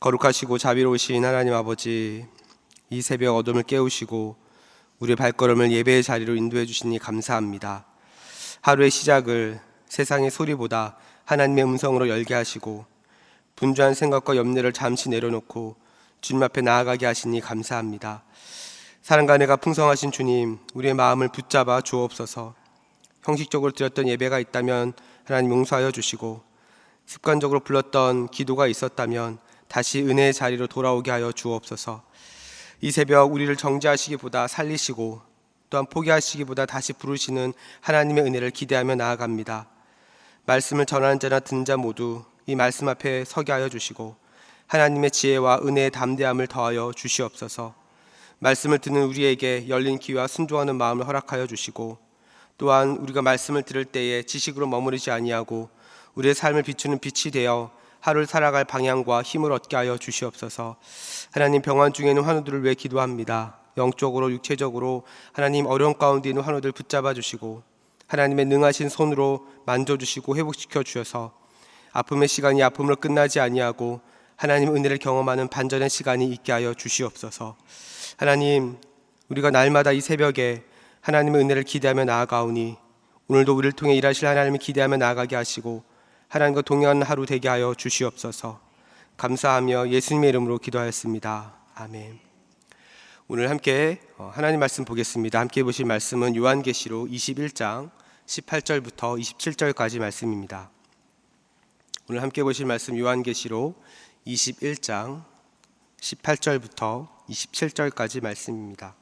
거룩하시고 자비로우신 하나님 아버지, 이 새벽 어둠을 깨우시고 우리의 발걸음을 예배의 자리로 인도해 주시니 감사합니다. 하루의 시작을 세상의 소리보다 하나님의 음성으로 열게 하시고 분주한 생각과 염려를 잠시 내려놓고 주님 앞에 나아가게 하시니 감사합니다. 사랑과 은혜가 풍성하신 주님, 우리의 마음을 붙잡아 주옵소서. 형식적으로 드렸던 예배가 있다면 하나님 용서하여 주시고, 습관적으로 불렀던 기도가 있었다면 다시 은혜의 자리로 돌아오게 하여 주옵소서. 이 새벽 우리를 정죄하시기보다 살리시고 또한 포기하시기보다 다시 부르시는 하나님의 은혜를 기대하며 나아갑니다. 말씀을 전하는 자나 듣는 자 모두 이 말씀 앞에 서게 하여 주시고 하나님의 지혜와 은혜의 담대함을 더하여 주시옵소서. 말씀을 듣는 우리에게 열린 귀와 순종하는 마음을 허락하여 주시고, 또한 우리가 말씀을 들을 때에 지식으로 머무르지 아니하고 우리의 삶을 비추는 빛이 되어 하루를 살아갈 방향과 힘을 얻게 하여 주시옵소서. 하나님, 병환 중에 있는 환우들을 위해 기도합니다. 영적으로 육체적으로 하나님 어려운 가운데 있는 환우들 붙잡아 주시고 하나님의 능하신 손으로 만져주시고 회복시켜 주셔서 아픔의 시간이 아픔으로 끝나지 아니하고 하나님의 은혜를 경험하는 반전의 시간이 있게 하여 주시옵소서. 하나님, 우리가 날마다 이 새벽에 하나님의 은혜를 기대하며 나아가오니 오늘도 우리를 통해 일하실 하나님을 기대하며 나아가게 하시고 하나님과 동행하는 하루 되게 하여 주시옵소서. 감사하며 예수님의 이름으로 기도하였습니다. 아멘. 오늘 함께 하나님 말씀 보겠습니다. 함께 보실 말씀은 요한계시록 21장 18절부터 27절까지 말씀입니다. 오늘 함께 보실 말씀 요한계시록 21장 18절부터 27절까지 말씀입니다.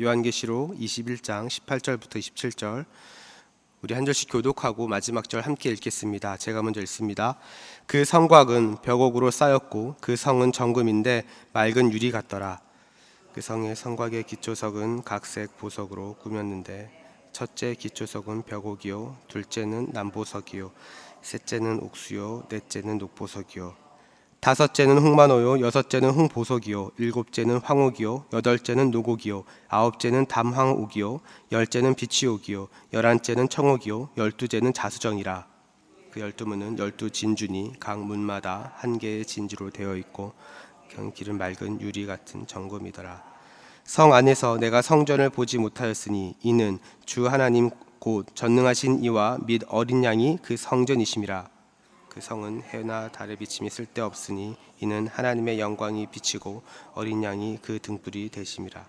요한계시록 21장 18절부터 27절, 우리 한 절씩 교독하고 마지막 절 함께 읽겠습니다. 제가 먼저 읽습니다. 그 성곽은 벽옥으로 쌓였고 그 성은 정금인데 맑은 유리 같더라. 그 성의 성곽의 기초석은 각색 보석으로 꾸몄는데 첫째 기초석은 벽옥이요, 둘째는 남보석이요, 셋째는 옥수요, 넷째는 녹보석이요, 다섯째는 홍만호요, 여섯째는 홍보석이요, 일곱째는 황옥이요, 여덟째는 노곡이요, 아홉째는 담황옥이요, 열째는 비치옥이요, 열한째는 청옥이요, 열두째는 자수정이라. 그 12문은 12진주니 각 문마다 한 개의 진주로 되어 있고 경길은 맑은 유리 같은 정금이더라. 성 안에서 내가 성전을 보지 못하였으니 이는 주 하나님 곧 전능하신 이와 및 어린 양이 그 성전이심이라. 그 성은 해나 달의 비침이 쓸데없으니 이는 하나님의 영광이 비치고 어린 양이 그 등불이 되심이라.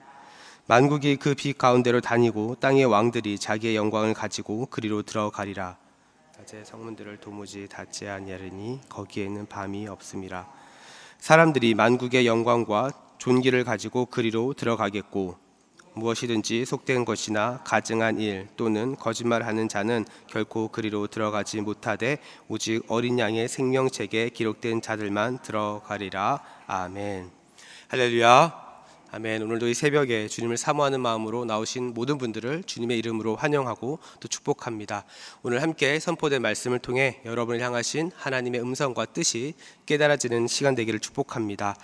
만국이 그 빛 가운데로 다니고 땅의 왕들이 자기의 영광을 가지고 그리로 들어가리라. 낮에 성문들을 도무지 닫지 아니하리니 거기에는 밤이 없음이라. 사람들이 만국의 영광과 존귀를 가지고 그리로 들어가겠고 무엇이든지 속된 것이나 가증한 일 또는 거짓말하는 자는 결코 그리로 들어가지 못하되 오직 어린 양의 생명책에 기록된 자들만 들어가리라. 아멘. 할렐루야. 아멘. 오늘도 이 새벽에 주님을 사모하는 마음으로 나오신 모든 분들을 주님의 이름으로 환영하고 또 축복합니다. 오늘 함께 선포된 말씀을 통해 여러분을 향하신 하나님의 음성과 뜻이 깨달아지는 시간 되기를 축복합니다.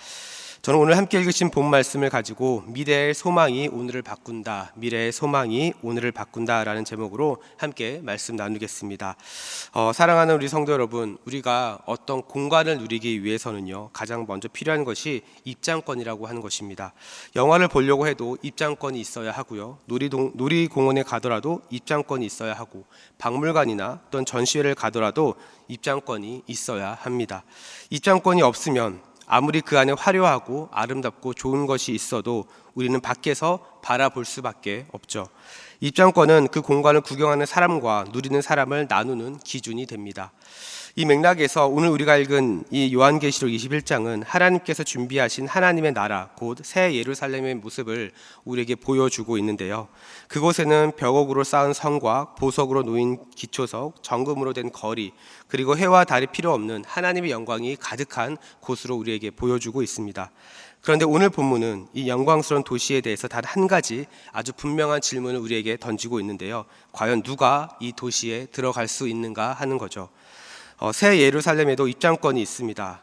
저는 오늘 함께 읽으신 본 말씀을 가지고 미래의 소망이 오늘을 바꾼다, 미래의 소망이 오늘을 바꾼다라는 제목으로 함께 말씀 나누겠습니다. 사랑하는 우리 성도 여러분, 우리가 어떤 공간을 누리기 위해서는요, 가장 먼저 필요한 것이 입장권이라고 하는 것입니다. 영화를 보려고 해도 입장권이 있어야 하고요, 놀이공원에 가더라도 입장권이 있어야 하고, 박물관이나 어떤 전시회를 가더라도 입장권이 있어야 합니다. 입장권이 없으면 아무리 그 안에 화려하고 아름답고 좋은 것이 있어도 우리는 밖에서 바라볼 수밖에 없죠. 입장권은 그 공간을 구경하는 사람과 누리는 사람을 나누는 기준이 됩니다. 이 맥락에서 오늘 우리가 읽은 이 요한계시록 21장은 하나님께서 준비하신 하나님의 나라, 곧 새 예루살렘의 모습을 우리에게 보여주고 있는데요. 그곳에는 벽옥으로 쌓은 성곽, 보석으로 놓인 기초석, 정금으로 된 거리, 그리고 해와 달이 필요 없는 하나님의 영광이 가득한 곳으로 우리에게 보여주고 있습니다. 그런데 오늘 본문은 이 영광스러운 도시에 대해서 단 한 가지 아주 분명한 질문을 우리에게 던지고 있는데요. 과연 누가 이 도시에 들어갈 수 있는가 하는 거죠. 새 예루살렘에도 입장권이 있습니다.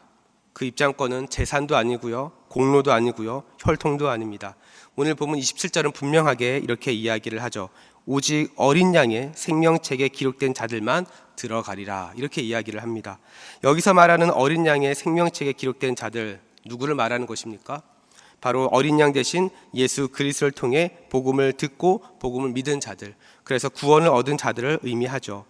그 입장권은 재산도 아니고요, 공로도 아니고요, 혈통도 아닙니다. 오늘 본문 27절은 분명하게 이렇게 이야기를 하죠. 오직 어린 양의 생명책에 기록된 자들만 들어가리라, 이렇게 이야기를 합니다. 여기서 말하는 어린 양의 생명책에 기록된 자들, 누구를 말하는 것입니까? 바로 어린 양 대신 예수 그리스도를 통해 복음을 듣고 복음을 믿은 자들, 그래서 구원을 얻은 자들을 의미하죠.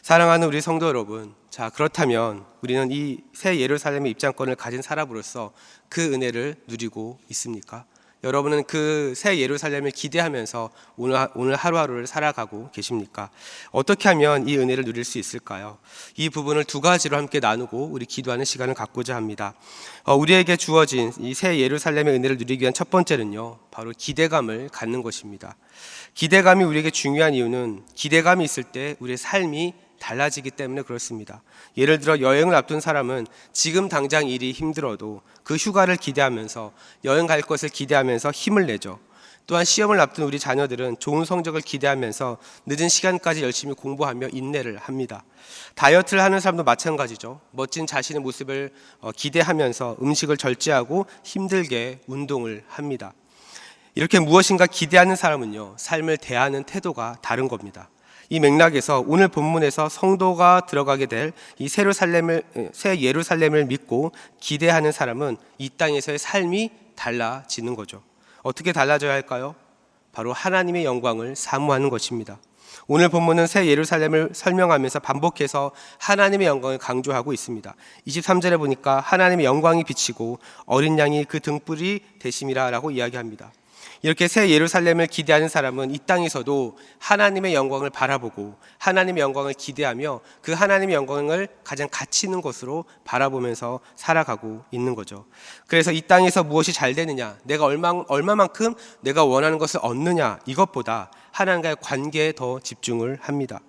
사랑하는 우리 성도 여러분, 자, 그렇다면 우리는 이 새 예루살렘의 입장권을 가진 사람으로서 그 은혜를 누리고 있습니까? 여러분은 그 새 예루살렘을 기대하면서 오늘 하루하루를 살아가고 계십니까? 어떻게 하면 이 은혜를 누릴 수 있을까요? 이 부분을 두 가지로 함께 나누고 우리 기도하는 시간을 갖고자 합니다. 우리에게 주어진 이 새 예루살렘의 은혜를 누리기 위한 첫 번째는요, 바로 기대감을 갖는 것입니다. 기대감이 우리에게 중요한 이유는 기대감이 있을 때 우리의 삶이 달라지기 때문에 그렇습니다. 예를 들어 여행을 앞둔 사람은 지금 당장 일이 힘들어도 그 휴가를 기대하면서 여행 갈 것을 기대하면서 힘을 내죠. 또한 시험을 앞둔 우리 자녀들은 좋은 성적을 기대하면서 늦은 시간까지 열심히 공부하며 인내를 합니다. 다이어트를 하는 사람도 마찬가지죠. 멋진 자신의 모습을 기대하면서 음식을 절제하고 힘들게 운동을 합니다. 이렇게 무엇인가 기대하는 사람은요, 삶을 대하는 태도가 다른 겁니다. 이 맥락에서 오늘 본문에서 성도가 들어가게 될 이 새 예루살렘을 믿고 기대하는 사람은 이 땅에서의 삶이 달라지는 거죠. 어떻게 달라져야 할까요? 바로 하나님의 영광을 사모하는 것입니다. 오늘 본문은 새 예루살렘을 설명하면서 반복해서 하나님의 영광을 강조하고 있습니다. 23절에 보니까 하나님의 영광이 비치고 어린 양이 그 등불이 되심이라 라고 이야기합니다. 이렇게 새 예루살렘을 기대하는 사람은 이 땅에서도 하나님의 영광을 바라보고 하나님의 영광을 기대하며 그 하나님의 영광을 가장 가치 있는 것으로 바라보면서 살아가고 있는 거죠. 그래서 이 땅에서 무엇이 잘 되느냐, 내가 얼마만큼 내가 원하는 것을 얻느냐, 이것보다 하나님과의 관계에 더 집중을 합니다.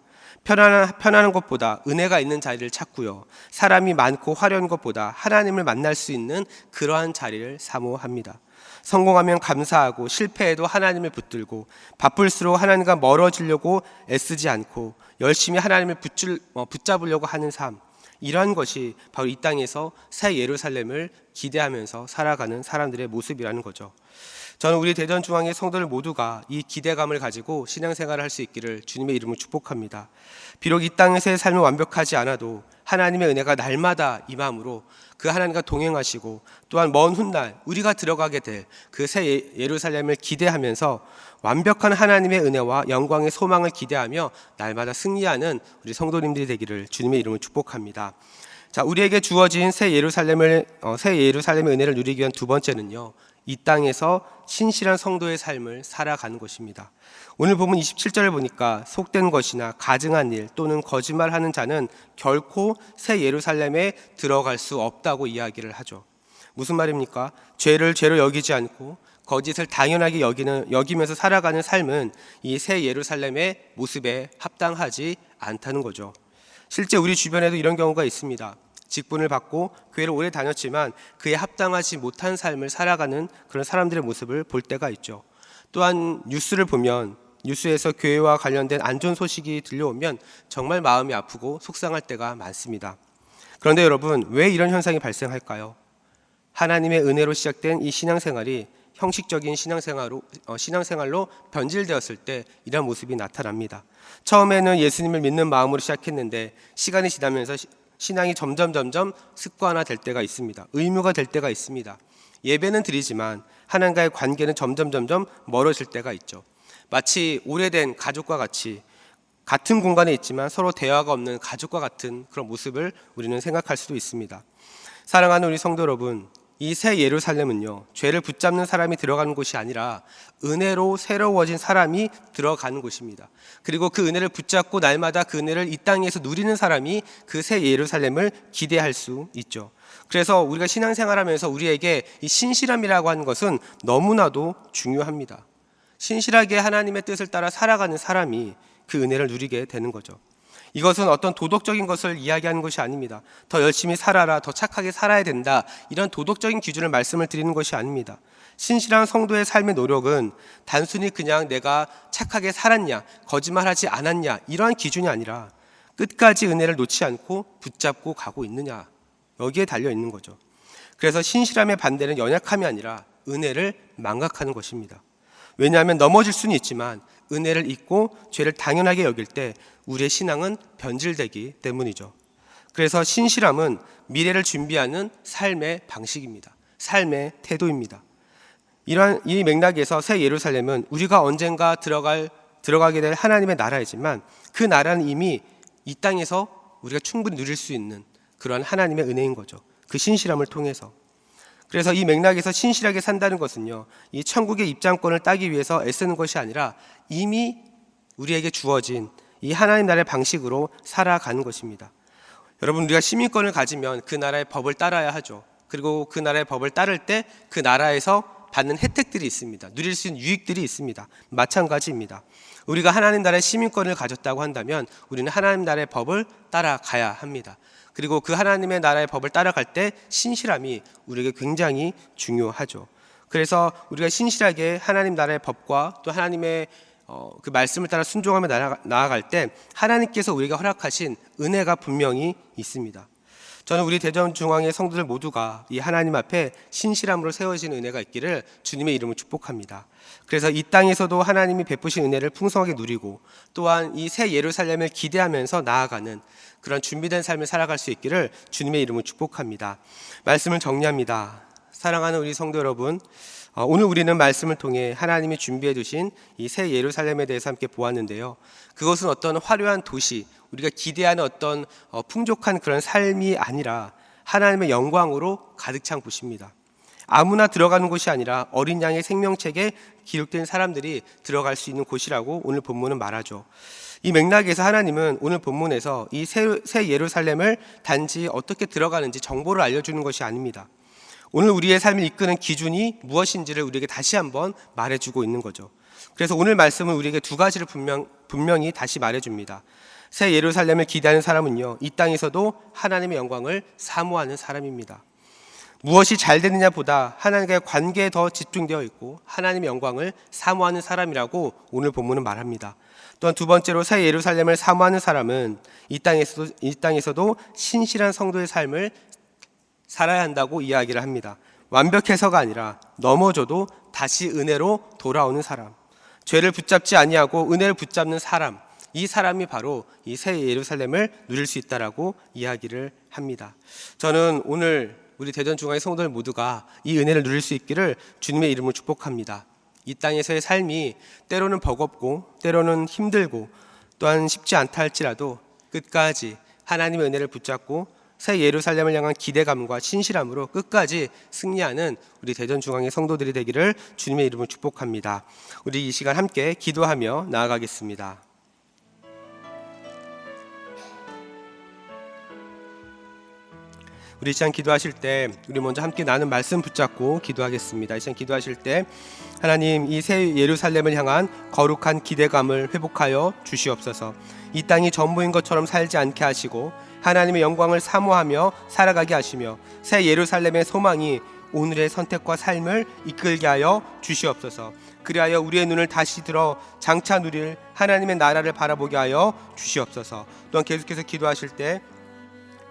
편안한 것보다 은혜가 있는 자리를 찾고요, 사람이 많고 화려한 것보다 하나님을 만날 수 있는 그러한 자리를 사모합니다. 성공하면 감사하고 실패해도 하나님을 붙들고 바쁠수록 하나님과 멀어지려고 애쓰지 않고 열심히 하나님을 붙잡으려고 하는 삶, 이러한 것이 바로 이 땅에서 새 예루살렘을 기대하면서 살아가는 사람들의 모습이라는 거죠. 저는 우리 대전중앙의 성도들 모두가 이 기대감을 가지고 신앙생활을 할 수 있기를 주님의 이름으로 축복합니다. 비록 이 땅에서의 삶은 완벽하지 않아도 하나님의 은혜가 날마다 이 마음으로 그 하나님과 동행하시고 또한 먼 훗날 우리가 들어가게 될 그 새 예루살렘을 기대하면서 완벽한 하나님의 은혜와 영광의 소망을 기대하며 날마다 승리하는 우리 성도님들이 되기를 주님의 이름으로 축복합니다. 자, 우리에게 주어진 새 예루살렘의 은혜를 누리기 위한 두 번째는요, 이 땅에서 신실한 성도의 삶을 살아가는 것입니다. 오늘 본문 27절을 보니까 속된 것이나 가증한 일 또는 거짓말하는 자는 결코 새 예루살렘에 들어갈 수 없다고 이야기를 하죠. 무슨 말입니까? 죄를 죄로 여기지 않고 거짓을 당연하게 여기면서 살아가는 삶은 이 새 예루살렘의 모습에 합당하지 않다는 거죠. 실제 우리 주변에도 이런 경우가 있습니다. 직분을 받고 교회를 오래 다녔지만 그에 합당하지 못한 삶을 살아가는 그런 사람들의 모습을 볼 때가 있죠. 또한 뉴스를 보면 뉴스에서 교회와 관련된 안 좋은 소식이 들려오면 정말 마음이 아프고 속상할 때가 많습니다. 그런데 여러분, 왜 이런 현상이 발생할까요? 하나님의 은혜로 시작된 이 신앙생활이 형식적인 신앙생활로 변질되었을 때 이런 모습이 나타납니다. 처음에는 예수님을 믿는 마음으로 시작했는데 시간이 지나면서 신앙이 점점 습관화될 때가 있습니다. 의무가 될 때가 있습니다. 예배는 드리지만 하나님과의 관계는 점점 멀어질 때가 있죠. 마치 오래된 가족과 같이 같은 공간에 있지만 서로 대화가 없는 가족과 같은 그런 모습을 우리는 생각할 수도 있습니다. 사랑하는 우리 성도 여러분, 이 새 예루살렘은요, 죄를 붙잡는 사람이 들어가는 곳이 아니라 은혜로 새로워진 사람이 들어가는 곳입니다. 그리고 그 은혜를 붙잡고 날마다 그 은혜를 이 땅에서 누리는 사람이 그 새 예루살렘을 기대할 수 있죠. 그래서 우리가 신앙생활하면서 우리에게 이 신실함이라고 하는 것은 너무나도 중요합니다. 신실하게 하나님의 뜻을 따라 살아가는 사람이 그 은혜를 누리게 되는 거죠. 이것은 어떤 도덕적인 것을 이야기하는 것이 아닙니다. 더 열심히 살아라, 더 착하게 살아야 된다, 이런 도덕적인 기준을 말씀을 드리는 것이 아닙니다. 신실한 성도의 삶의 노력은 단순히 그냥 내가 착하게 살았냐, 거짓말하지 않았냐, 이러한 기준이 아니라 끝까지 은혜를 놓지 않고 붙잡고 가고 있느냐, 여기에 달려 있는 거죠. 그래서 신실함의 반대는 연약함이 아니라 은혜를 망각하는 것입니다. 왜냐하면 넘어질 수는 있지만 은혜를 잊고 죄를 당연하게 여길 때 우리의 신앙은 변질되기 때문이죠. 그래서 신실함은 미래를 준비하는 삶의 방식입니다. 삶의 태도입니다. 이 맥락에서 새 예루살렘은 우리가 언젠가 들어가게 될 하나님의 나라이지만 그 나라는 이미 이 땅에서 우리가 충분히 누릴 수 있는 그러한 하나님의 은혜인 거죠. 그 신실함을 통해서. 그래서 이 맥락에서 신실하게 산다는 것은요, 이 천국의 입장권을 따기 위해서 애쓰는 것이 아니라 이미 우리에게 주어진 이 하나님 나라의 방식으로 살아가는 것입니다. 여러분, 우리가 시민권을 가지면 그 나라의 법을 따라야 하죠. 그리고 그 나라의 법을 따를 때 그 나라에서 받는 혜택들이 있습니다. 누릴 수 있는 유익들이 있습니다. 마찬가지입니다. 우리가 하나님 나라의 시민권을 가졌다고 한다면 우리는 하나님 나라의 법을 따라가야 합니다. 그리고 그 하나님의 나라의 법을 따라갈 때 신실함이 우리에게 굉장히 중요하죠. 그래서 우리가 신실하게 하나님 나라의 법과 또 하나님의 그 말씀을 따라 순종하며 나아갈 때 하나님께서 우리에게 허락하신 은혜가 분명히 있습니다. 저는 우리 대전중앙의 성도들 모두가 이 하나님 앞에 신실함으로 세워진 은혜가 있기를 주님의 이름으로 축복합니다. 그래서 이 땅에서도 하나님이 베푸신 은혜를 풍성하게 누리고 또한 이 새 예루살렘을 기대하면서 나아가는 그런 준비된 삶을 살아갈 수 있기를 주님의 이름으로 축복합니다. 말씀을 정리합니다. 사랑하는 우리 성도 여러분, 오늘 우리는 말씀을 통해 하나님이 준비해 두신 이 새 예루살렘에 대해서 함께 보았는데요. 그것은 어떤 화려한 도시, 우리가 기대하는 어떤 풍족한 그런 삶이 아니라 하나님의 영광으로 가득 찬 곳입니다. 아무나 들어가는 곳이 아니라 어린 양의 생명책에 기록된 사람들이 들어갈 수 있는 곳이라고 오늘 본문은 말하죠. 이 맥락에서 하나님은 오늘 본문에서 이 새 예루살렘을 단지 어떻게 들어가는지 정보를 알려주는 것이 아닙니다. 오늘 우리의 삶을 이끄는 기준이 무엇인지를 우리에게 다시 한번 말해주고 있는 거죠. 그래서 오늘 말씀은 우리에게 두 가지를 분명히 다시 말해줍니다. 새 예루살렘을 기대하는 사람은요, 이 땅에서도 하나님의 영광을 사모하는 사람입니다. 무엇이 잘 되느냐보다 하나님과의 관계에 더 집중되어 있고 하나님의 영광을 사모하는 사람이라고 오늘 본문은 말합니다. 또한 두 번째로 새 예루살렘을 사모하는 사람은 이 땅에서도 신실한 성도의 삶을 살아야 한다고 이야기를 합니다. 완벽해서가 아니라 넘어져도 다시 은혜로 돌아오는 사람, 죄를 붙잡지 아니하고 은혜를 붙잡는 사람, 이 사람이 바로 이 새 예루살렘을 누릴 수 있다라고 이야기를 합니다. 저는 오늘 우리 대전중앙의 성도들 모두가 이 은혜를 누릴 수 있기를 주님의 이름으로 축복합니다. 이 땅에서의 삶이 때로는 버겁고 때로는 힘들고 또한 쉽지 않다 할지라도 끝까지 하나님의 은혜를 붙잡고 새 예루살렘을 향한 기대감과 신실함으로 끝까지 승리하는 우리 대전중앙의 성도들이 되기를 주님의 이름으로 축복합니다. 우리 이 시간 함께 기도하며 나아가겠습니다. 우리 이 시간 기도하실 때 우리 먼저 함께 나눈 말씀 붙잡고 기도하겠습니다. 이 시간 기도하실 때 하나님, 이 새 예루살렘을 향한 거룩한 기대감을 회복하여 주시옵소서. 이 땅이 전부인 것처럼 살지 않게 하시고 하나님의 영광을 사모하며 살아가게 하시며 새 예루살렘의 소망이 오늘의 선택과 삶을 이끌게 하여 주시옵소서. 그리하여 우리의 눈을 다시 들어 장차 누릴 하나님의 나라를 바라보게 하여 주시옵소서. 또한 계속해서 기도하실 때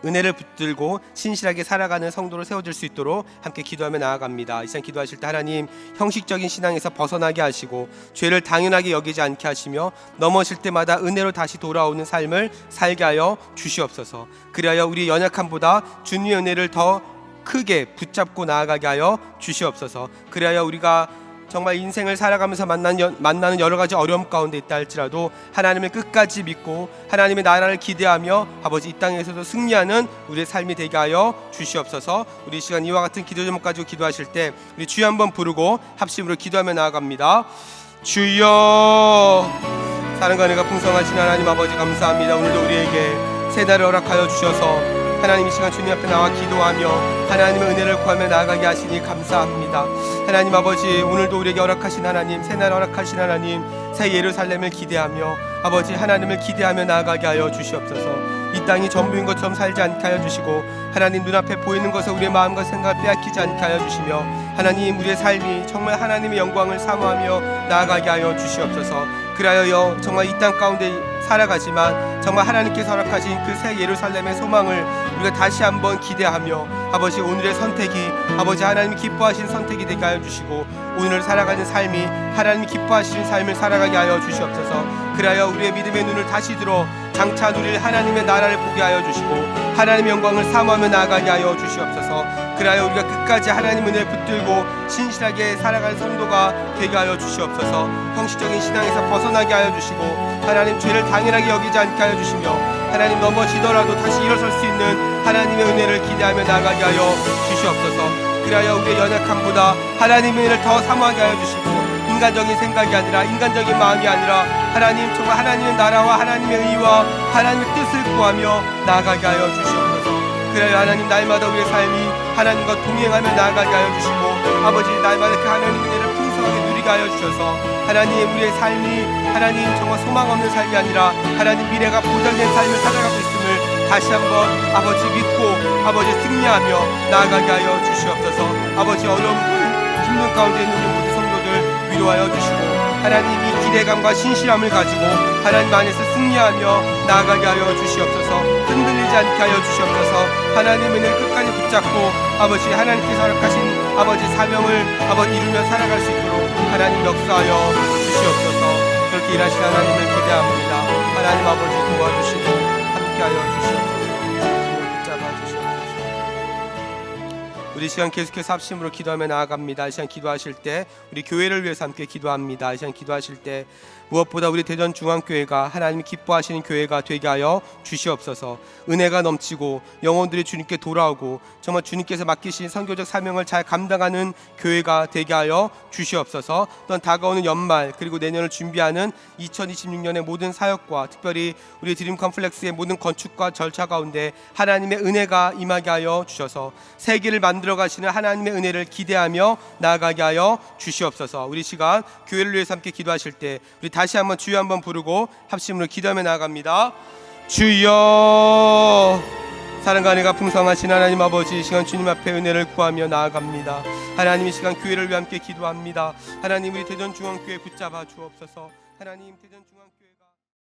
은혜를 붙들고 신실하게 살아가는 성도로 세워질 수 있도록 함께 기도하며 나아갑니다. 이 시간 기도하실 때 하나님, 형식적인 신앙에서 벗어나게 하시고 죄를 당연하게 여기지 않게 하시며 넘어질 때마다 은혜로 다시 돌아오는 삶을 살게 하여 주시옵소서. 그리하여 우리 연약함보다 주님의 은혜를 더 크게 붙잡고 나아가게 하여 주시옵소서. 그리하여 우리가 정말 인생을 살아가면서 만나는 여러 가지 어려움 가운데 있다 할지라도 하나님을 끝까지 믿고 하나님의 나라를 기대하며 아버지 이 땅에서도 승리하는 우리의 삶이 되게 하여 주시옵소서. 우리 이 시간 이와 같은 기도 제목 가지고 기도하실 때 우리 주여 한번 부르고 합심으로 기도하며 나아갑니다. 주여, 사랑과 은혜가 풍성하신 하나님 아버지 감사합니다. 오늘도 우리에게 새 날을 허락하여 주셔서 하나님 이 시간 주님 앞에 나와 기도하며 하나님의 은혜를 구하며 나아가게 하시니 감사합니다. 하나님 아버지, 오늘도 우리에게 허락하신 하나님, 새날 허락하신 하나님, 새 예루살렘을 기대하며 아버지 하나님을 기대하며 나아가게 하여 주시옵소서. 이 땅이 전부인 것처럼 살지 않게 하여 주시고 하나님 눈앞에 보이는 것을 우리의 마음과 생각을 빼앗기지 않게 하여 주시며 하나님 우리의 삶이 정말 하나님의 영광을 사모하며 나아가게 하여 주시옵소서. 그리하여 정말 이 땅 가운데 살아가지만 정말 하나님께서 허락하신 그 새 예루살렘의 소망을 우리가 다시 한번 기대하며 아버지 오늘의 선택이 아버지 하나님이 기뻐하시는 선택이 되게 하여 주시고 오늘 살아가는 삶이 하나님이 기뻐하시는 삶을 살아가게 하여 주시옵소서. 그리하여 우리의 믿음의 눈을 다시 들어 장차 누릴 하나님의 나라를 보게 하여 주시고 하나님의 영광을 사모하며 나아가게 하여 주시옵소서. 그리하여 우리가 끝까지 하나님 은혜를 붙들고 신실하게 살아가는 성도가 되게 하여 주시옵소서. 형식적인 신앙에서 벗어나게 하여 주시고 하나님 죄를 당연하게 여기지 않게 하여 주시며 하나님 넘어지더라도 다시 일어설 수 있는 하나님의 은혜를 기대하며 나아가게 하여 주시옵소서. 그리하여 우리의 연약함보다 하나님의 은혜를 더 사모하게 하여 주시고 인간적인 생각이 아니라 인간적인 마음이 아니라 하나님 정말 하나님의 나라와 하나님의 의와 하나님의 뜻을 구하며 나아가게 하여 주시옵소서. 그래야 하나님 날마다 우리의 삶이 하나님과 동행하며 나아가게 하여 주시고 아버지 날마다 그 하나님의 은혜를 풍성하게 누리게 하여 주셔서 하나님 우리의 삶이 하나님 정말 소망 없는 삶이 아니라 하나님 미래가 보장된 삶을 살아가고 있음을 다시 한번 아버지 믿고 아버지 승리하며 나아가게 하여 주시옵소서. 아버지 어려운 힘든 가운데 있는 우리 모든 성도들 위로하여 주시고 하나님 이 기대감과 신실함을 가지고 하나님 안에서 승리하며 나아가게 하여 주시옵소서. 흔들리지 않게 하여 주시옵소서. 하나님의 은혜를 끝까지 붙잡고 아버지 하나님께서 허락하신 아버지 사명을 아버지 이루며 살아갈 수 있도록 하나님 역사하여 주시옵소서. 그렇게 일하시는 하나님을 기대합니다. 하나님 아버지 도와주시고 함께하여 주시옵소서. 붙잡아 주시옵소서. 우리 시간 계속해서 합심으로 기도하며 나아갑니다. 이 시간 기도하실 때 우리 교회를 위해서 함께 기도합니다. 이 시간 기도하실 때 무엇보다 우리 대전중앙교회가 하나님이 기뻐하시는 교회가 되게 하여 주시옵소서. 은혜가 넘치고 영혼들이 주님께 돌아오고 정말 주님께서 맡기신 선교적 사명을 잘 감당하는 교회가 되게 하여 주시옵소서. 또한 다가오는 연말 그리고 내년을 준비하는 2026년의 모든 사역과 특별히 우리 드림 컴플렉스의 모든 건축과 절차 가운데 하나님의 은혜가 임하게 하여 주셔서 세계를 만들어 가시는 하나님의 은혜를 기대하며 나아가게 하여 주시옵소서. 우리 시간 교회를 위해서 함께 기도하실 때 우리 다시 한번 주여 한번 부르고 합심으로 기도하며 나아갑니다. 주여. 사랑과 은혜가 풍성하신 하나님 아버지 이 시간 주님 앞에 은혜를 구하며 나아갑니다. 하나님 이 시간 교회를 위해 함께 기도합니다. 하나님 우리 대전중앙교회 붙잡아 주옵소서. 하나님 대전중앙교회가